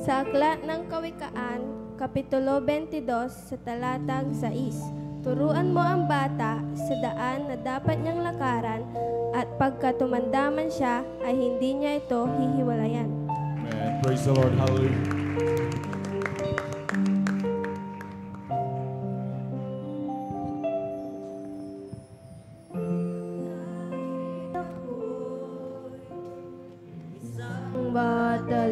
Sa Aklat ng Kawikaan, Kapitulo 22, sa talatang 6, turuan mo ang bata sa daan na dapat niyang lakaran at pagka tumanda man siya ay hindi niya ito hihiwalayan. Amen. Praise the Lord. Hallelujah. Bata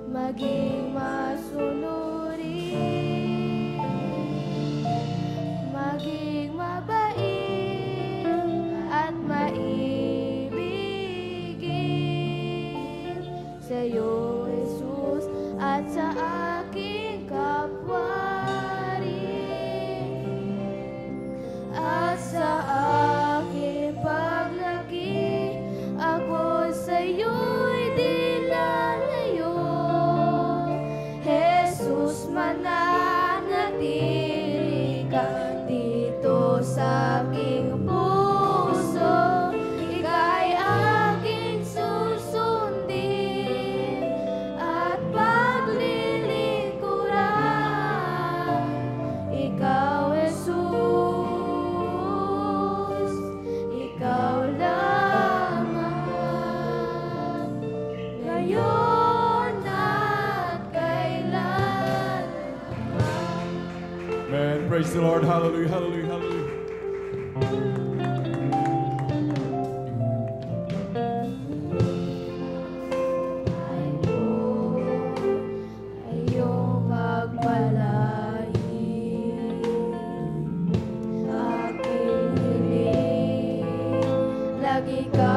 maging masunurin, maging mabait at maibigin sa iyo, Jesus, at sa aking kapwa rin, at sa aking paglaki, ako sa iyo'y di lalayo. Jesus, mananatili ka dito sa aking puso. Ika'y aking susundin at paglilingkuran. Ikaw, Jesus, ikaw lamang, ngayon at kailan. Amen. Praise the Lord. Hallelujah. Hallelujah. Hallelujah. Iyong pagpalain, aking hiling, lagi ka